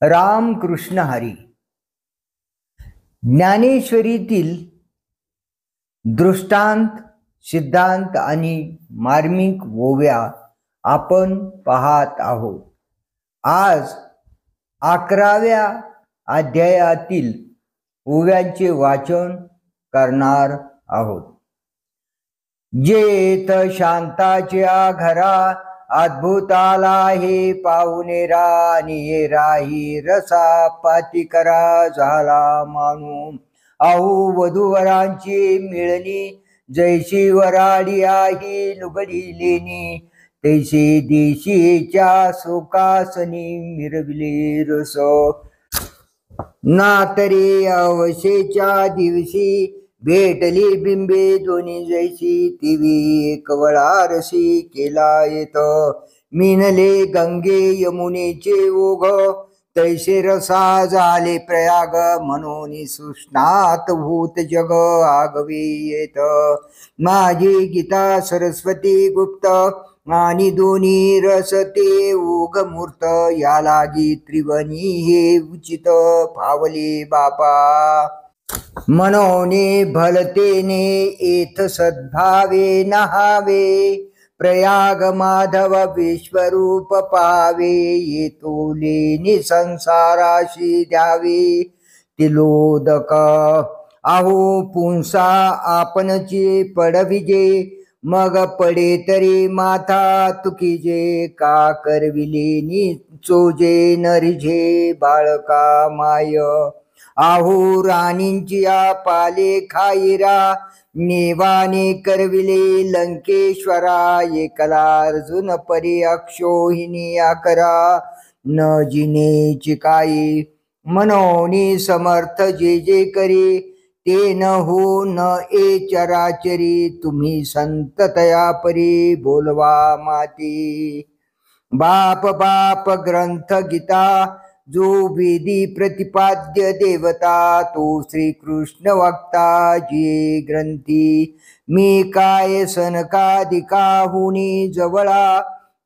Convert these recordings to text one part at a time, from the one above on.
रामकृष्ण हरी. ज्ञानेश्वरीतील दृष्टांत, सिद्धांत आणि मार्मिक ओव्या आपण पाहत आहोत. आज 11व्या अध्यायातील ओव्यांचे वाचन करणार आहोत. जेथ शांताच्या घरा अद्भुत आला हे पाहुणे राणी राही रसा पाती करा झाला मानू. अहो वधूवरांची मिळणी जैशी वराडी आहे लुगडी लेणी तैसे देशीच्या सुखासनी मिरविले रस. नातरे अवशेच्या दिवशी भेटली बिंबे दोन्ही जैसी तिवी कवळारसी केला येत. मिनले गंगे यमुनेचे ओघ तैसे रसा झाले प्रयाग म्हणून सुष्णात भूत जग आगवे येत. माझी गीता सरस्वती गुप्त आणि दोन्ही रस ते ओघ मूर्त या लागी त्रिवणी हे उचित फावले बापा. मनोने भलतेने येथ सद्भावे नहावे प्रयाग माधव विश्वरूप पावे येतो लेनी संसाराशी द्यावे तिलोदक. अहो पुंसा आपणचे पडविजे मग पडे तरी माथा तुकीजे का करविलेनी चोजे नरिझे बाळका माय. अहो राणींची पाले खाईरा नेवाने करविले लंकेश्वरा एकला अर्जुन परी अक्षोहिणी आकरा न जिनेची काही मनोनी समर्थ जे जे करी ते न हो न ए चराचरी तुम्ही संत तया परी बोलवा माती. बाप बाप ग्रंथ गीता जो वेदी प्रतिपाद्य देवता तो श्रीकृष्ण वक्ता जे ग्रंथी. मी काय सनकादिकाहुनी जवळा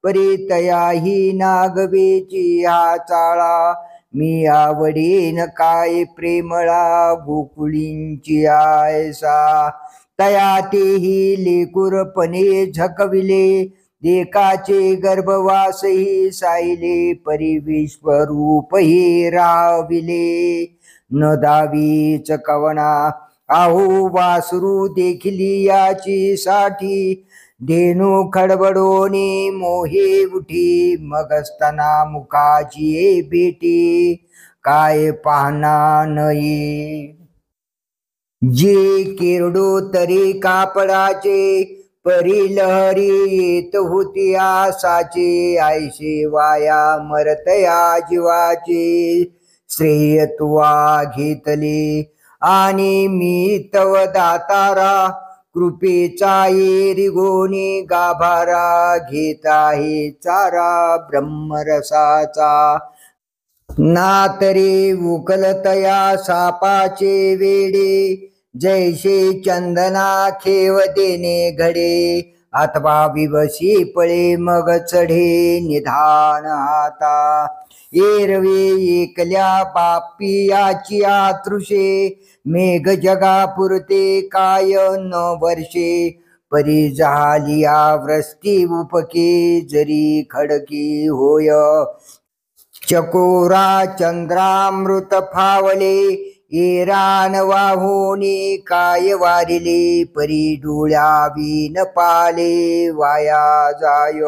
परितयाही नागवेची हा चाळा. मी आवडेन काय प्रेमळा गोकुळींची आयसा तया तेही लेकुरपणे झकविले एकाचे गर्भवासही साईले परी विश्वरूप हे राविले न दावीच कवना. अहो वासरू देखली याची साठी धेनू खडबडोनी मोहे उठी मग असताना मुखाची बेटी काय पाहना नये. जे केरडो तरी कापडाचे परी लहरी येत होती आसाचे ऐशे वाया मरतया जीवाचे श्रेय तुवा घेतले आणि मी तव दातारा कृपेचा येरिगोनी गाभारा घेत आहे चारा ब्रह्मरसाचा. नातरे उकलतया सापाचे वेडे जैसे चंदना खेव देणे घडे अथवा विवशी पळे मग चढे निधान आता. एरवे एकल्या बापियाची आतृषे मेघ जगा पुरते काय न वर्षे परी झालिया वृष्टी उपके जरी खडकी होय. चकोरा चंद्रामृत फावले एरान वाहोनी काय वारिले परी डोळ्या विन पाले वाया जाय.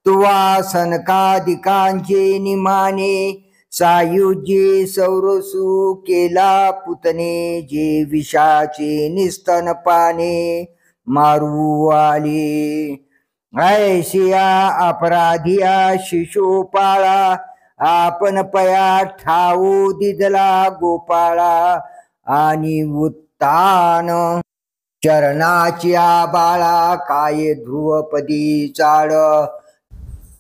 तुवा सनकादिकांचे निमाने सायुज्ये सौरसू केला पुतने जे विषाचे निस्तन पाने मारू आले. ऐशिया अपराधिया शिशुपाळा आपण पया ठाऊ दिदला गोपाळा आणि उत्तान चरणाची बाळा काय ध्रुवपदी चाड.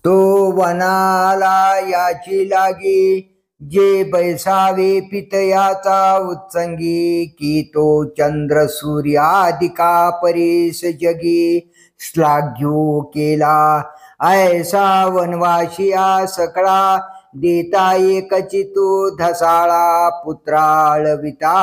तो वनाला याची लागी जे बैसावे पितयाचा उत्संगी की तो चंद्र सूर्यादिका परीस जगी श्लाघ्यो केला. ऐसा वनवासिया सकळा देता एकची तो धसाळा पुत्राळविता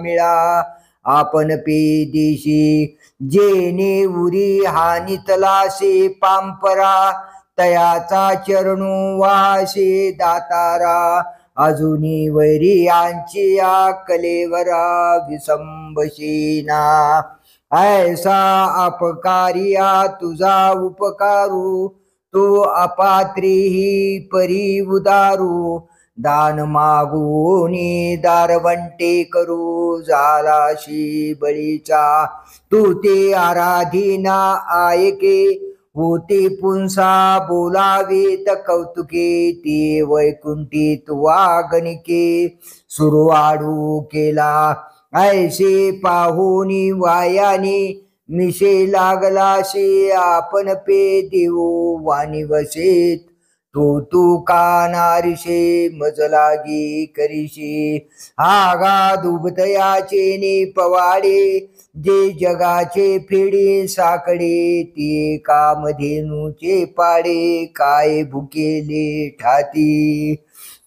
मिळा आपण पेदिशी जेने उरी हानितलासे पांपरा तयाचा चरणू वासे दातारा अजुनी वैरियांची या कलेवरा विसंबशीना ऐसा अपकारिया तुझा उपकारू तो अपात्रीही परी उदारू दान मागूनी दारवंटे करू झालाशी बळीचा तू ते आराधीना आयके होते पुंसा बोलावेत कौतुके ते वैकुंठीत वागणिके सुरवाडू केला ऐसे पाहुनी वायाने मिशे लागलाशे आपण पे देऊ वाणी वसेत तू कानारिशे मज लागी करीशी आगा दुबतयाचे ने पवाडे जे जगाचे फेडे साकडे ते कामधेनूचे पाडे काय भुकेले ठाती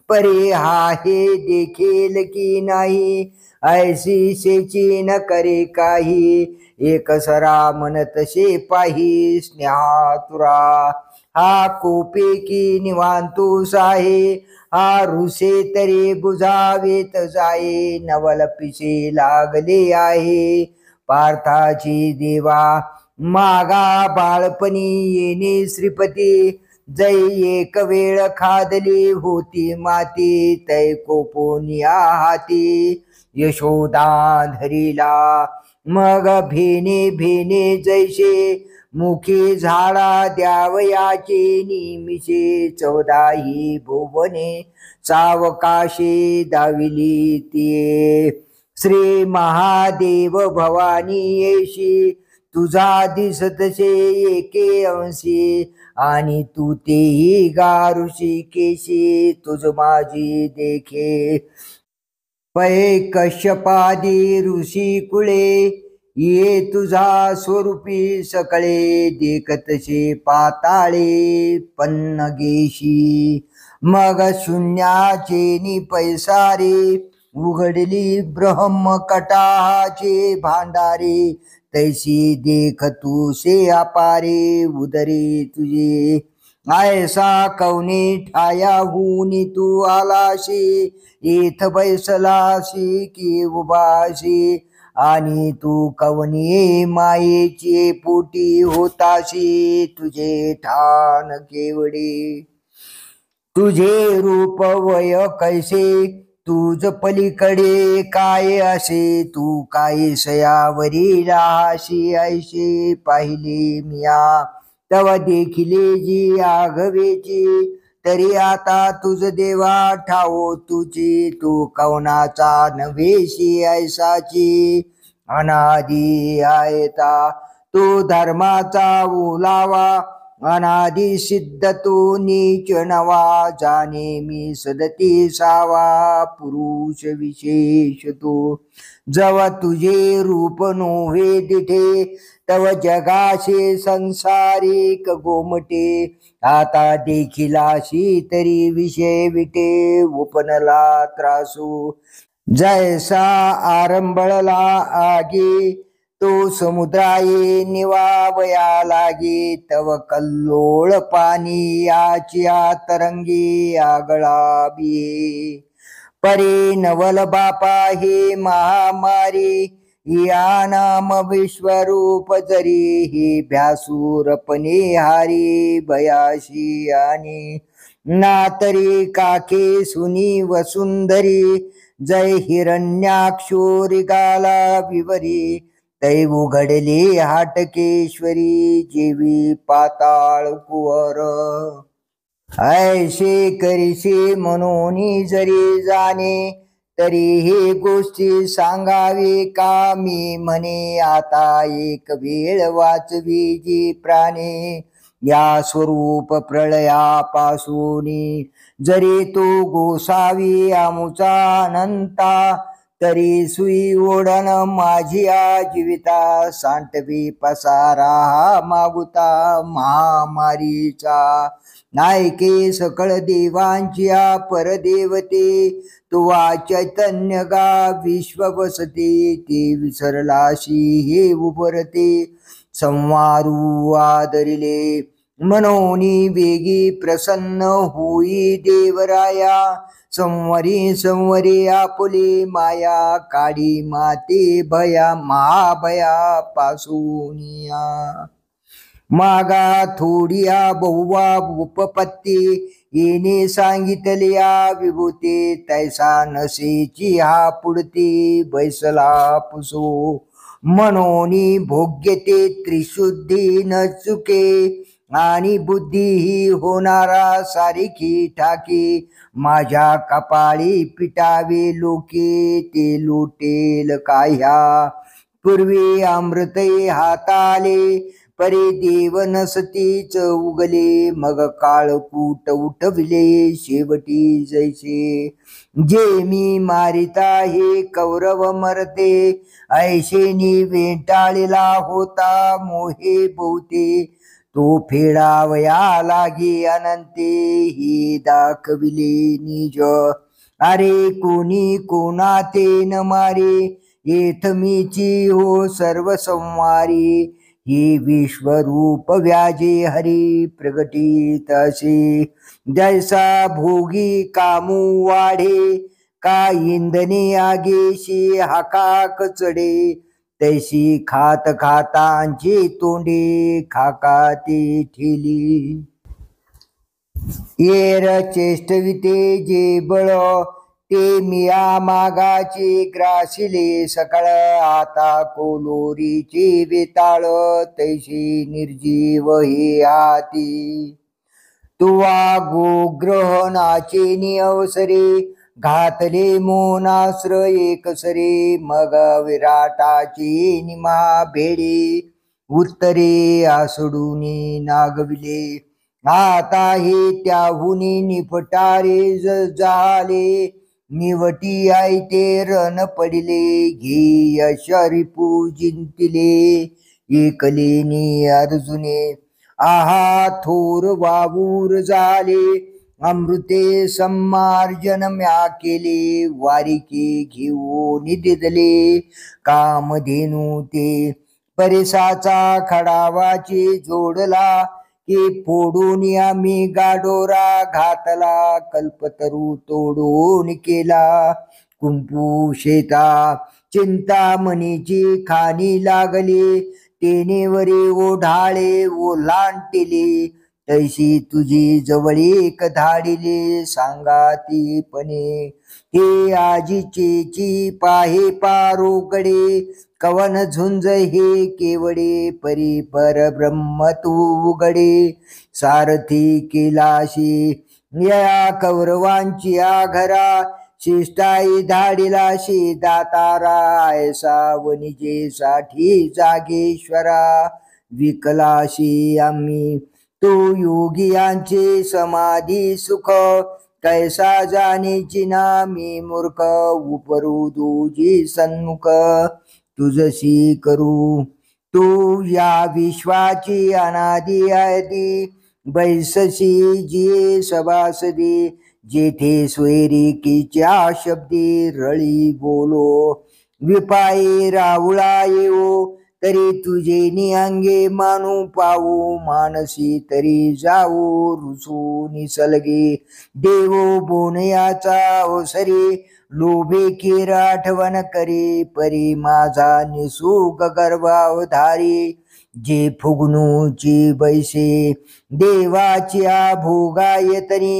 परे हा हे देखेल की नाही ऐसी शेची न करे काही एकसरा मनतसे पाही स्नेहातुरा हा कोपे की निवांतूस आहे हा रुसे तरी बुजावेत जाये नवल पिसे लागले आहे पार्थाची देवा मागा बाळपणी येणे श्रीपती जै एक वेळ खादली होती माती तै कोपोनिया हाती यशोदा धरिला मग भेने भेने जैसे मुखी झाडा द्यावयाचे निमिषे 14 भुवने सावकाशे दाविली ते श्री महादेव भवानी येशी तुझा दिसतसे एके अंशी आणि तू तेही गारुषी केशी तुझ माझी देखे पै कश्यपादी ऋषी कुळे ये तुझा स्वरूपी सकळे देखतसे पाताळे पन्नगेशी मग शून्याचे नि पैसारे उघडली ब्रह्म कटाचे भांडारे तैसी देख तू से अपारे उदरे तुझे ऐसा कवने ठायाहूनी तू आलाशी येथ बैसलाशी की उभाशी आणि तू कवने मायेचे पोटी होताशी तुझे ठाण केवडे तुझे रूप वय कैसे तुझ पलीकडे काय असे तू काय सयावरी राहाशी ऐसे पाहिले मिया तव देखिले जी आघवेची तरी आता तुझ देवा ठावो तुझी तू कवनाचा नव्हेशी ऐसाची अनादी आयता तू धर्माचा ओलावा अनादी सिद्ध तू नीच नवा जाणे मी सदती सावा पुरुष विशेष तू जव तुझे रूप नोव्हे दिठे तव जगाशे संसारिक गोमटे आता देखिलाशी तरी विषय विटे उपनला त्रासू जैसा आरंभळला आगे तो समुद्राये निवावया लागे तव कल्लोळ पाणी याची तरंगी आगळा बिये परे नवल बापा हे महामारी या नाम विश्वरूप जरी हे भ्यासूरपणे हारी भयाशी आणि नातरी काके सुनी वसुंधरी जय हिरण्याक्षोरी गाला विवरी तै उघडले हाटकेश्वरी जेवी पाताळ कुवर ऐसे करीशी म्हणून जरी जाणे तरी हे गोष्टी सांगावे का मी म्हणे आता एक वेळ वाचवी जी प्राणे या स्वरूप प्रलयापासून जरी तो गोसावी आमुचा अनंता तरी सुई ओढण माझी जीविता सांडवी पसारा मागुता महामारीचा नायके सकळ देवांची परदेवते तुवा चैतन्य गा विश्व वसते ते विसरलाशी हे उभरते संवारू आदरिले मनोनी वेगी प्रसन्न होई देवराया संवरी संवरी आपुले माया काडी माते भया महाभया पासूनिया मागा थोडिया बहुवा उपपत्ती येणे सांगितल्या विभूते तैसा नसेची हा पुढते बैसला पुसो मनोनी भोग्यते त्रिशुद्धी न चुके आणि बुद्धी ही होणारा सारिखी ठाकी माझ्या कपाळी पिटावे लोके ते लुटेल काह्या पूर्वी अमृते हाताले परे देव नसतीच उगले मग काळकूट उठविले शेवटी जैसे जे मी मारिता हे कौरव मरते ऐशेनी वेटाळलेला होता मोहे बहुते तो फेडावया लागे अनंते ही दाखविले निज अरे कोणी कोणाते न मारे येथ मीची हो सर्व संवारी ही विश्वरूप व्याजे हरी प्रगटीत असे जैसा भोगी कामू वाढे का इंधने आगेशी हाकाक चढे तैसी खात खातांची तोंडे खाकाती ठेली येर चेष्टविते जे बळ ते मिया मागाचे ग्रासिले सकळ आता कोलोरीचे वेताळ तैशी निर्जीव हे हाती तुवा गोग्रहणाचे निअवसरे घातले मोनास्त्र एकसरे मग विराटाची निमा भेडे उत्तरे आसडूनी नागविले आता हे त्याहुनी निफटारे झाले निवटी आयते रण पडिले घे यशरिपू जिंतिले एकलेनी अर्जुने आहा थोर वावूर झाले अमृते सम्मार्जन म्या केले वारिके घेऊन दिदले कामधेनू ते परिसाचा खडावाची जोडला की फोडून आम्ही गाडोरा घातला कल्पतरू तोडून केला कुंपू शेता चिंतामणीची खाणी लागली तेनेवरी ओढाळे ओलांटिले तैशी तुझी जवळीक धाडिले सांगातीपणे हे आजीचेची पाहे पारोगडे कवन झुंज हे केवडे परी परब्रह्म तू उघडे सारथी केलाशी या कौरवांची घरा शिष्टाई धाडिलाशी दातारा ऐसा वनिजे साठी जागेश्वरा विकलाशी आम्ही तू योगियांचे समाधी सुख कैसा जाणेची ना मी मूर्ख उपरू तुझी सन्मुख तुझशी करू तू या विश्वाची अनादी आदी बैसशी जी सभासदी जेथे स्वैरिकीच्या शब्दी रळी बोलो विपाये राहुळा येऊ तरी तुझे निअंगे मानू पाहू मानसी तरी जाऊ रुसू निसलगे देवो बोनयाचा ओसरी लोभे की आठवण करे परी माझा निसुक गर्भावधारी जे फुगणूची बैसे देवाची भोगायतनी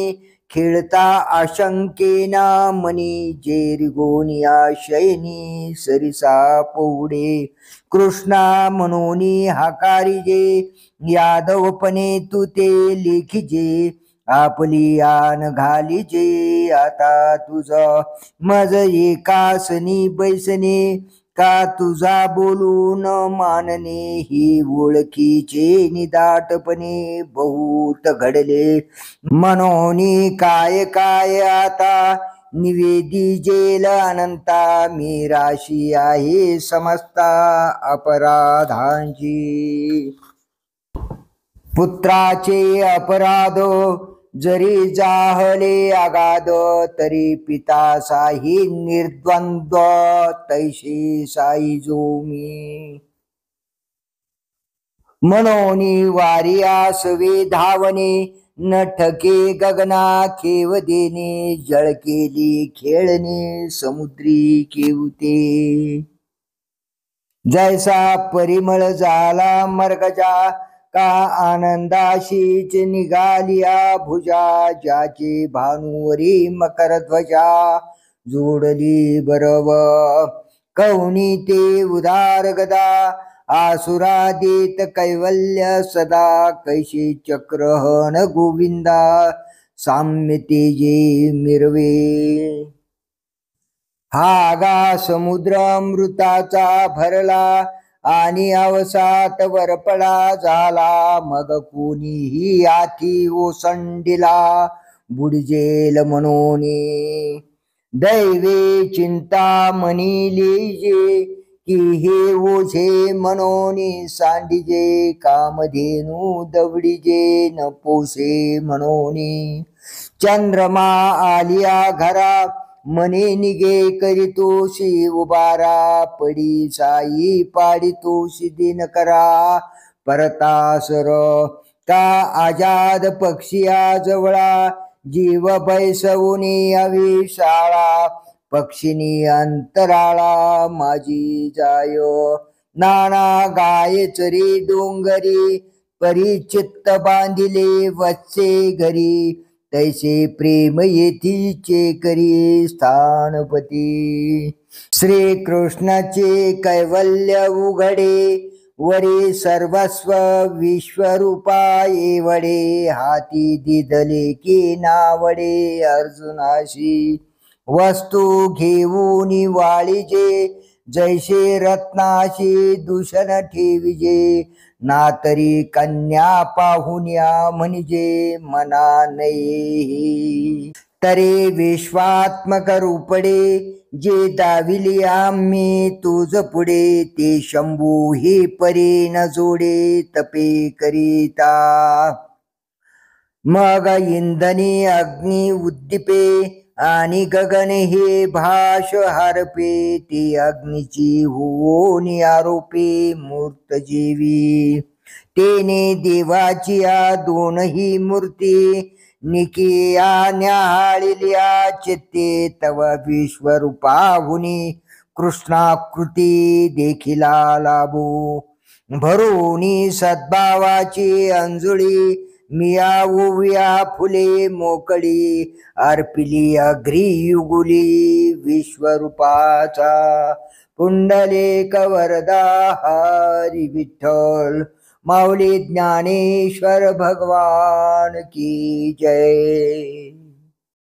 खेळता आशंकेना मनी जे रिगोनिया शयनी सरिसा पोवडे कृष्णा मनोनी हाकारी जे यादवपणे तू ते लेखिजे आपली आन घालीजे आता तुझ मज एकासनी बैसने का तुझा बोलून मानणे ही ओळखीचे निदाटपणे बहुत घडले मनोनी काय काय आता निवेदिजेल अनंता, मी राशी आहे समस्ता अपराधांची. पुत्राचे अपराधो जरी जाहले अगाध, तरी पिता साही निर्द्वंद्व तैशी साई जो मी. मनोनी वारियास वे धावणे, न ठके गगना खेव देणे, जळ केली खेळणे समुद्री केवते. जैसा परिमळ झाला मर्गजा, का आनंदाशीच निघालिया भुजा, ज्याचे भानुवरी मकर ध्वजा जोडली बरव. कौनी ते उदार गदा, आसुरा देत कैवल्य सदा, कैशी चक्रहन गोविंदा साम्य तेजे मिरवे. हा गा समुद्र अमृताचा भरला, आणि अवसात वरपडा झाला, मग कोणीही आती ओसंडिला बुडजेल मनोनी. दैवे चिंता मनी लिजे, की हे ओझे मनोनी सांडिजे, कामधेनू दवडीजे न पोसे मनोनी. चंद्रमा आलिया घरा, मने निगे करीतोशी उबारा, पडी साई पाडितोशी दिन करा परतासर. का आजाद पक्षिया जवळा, जीव बैसवुनी अविशाळा, पक्षिनी अंतराळा माझी जाय. नाना गाय चरी डोंगरी, परिचित्त बांधिले वत्से घरी, तैसे प्रेम येथीचे करी स्थानपती. श्रीकृष्णाचे कैवल्य उघडे, वरे सर्वस्व विश्वरूपा एवढे, हाती दिदले की नावडे अर्जुनाशी. वस्तू घेऊन वाळीजे, जैसे रत्नाशी दूषण ठेविजे, ना तरी कन्या पाहुन्या म्हणजे मना नये. तरे विश्वात्मक रूपडे, जे दाविली आम्ही तुझ पुढे, ते शंभू ही परी न जोडे तपे करिता. मग इंधनी अग्नी उद्दीपे, आणि गगन हे भाष हारपे, ती अग्नीची होऊनी आरोपे मूर्त जीवी. तेने देवाची या दोनही मूर्ती, निकिया न्याहाळिल्या चित्ते, तव विश्वरूपाहुनी कृष्णाकृती देखिला लाभो. भरोनी सद्भावाची अंजुळी, मिया ओविया फुले मोकळी, अर्पिली अग्री युगुली विश्वरूपाचा. पुंडलिक वरदा हरी विठ्ठल, माऊली ज्ञानेश्वर भगवान की जय.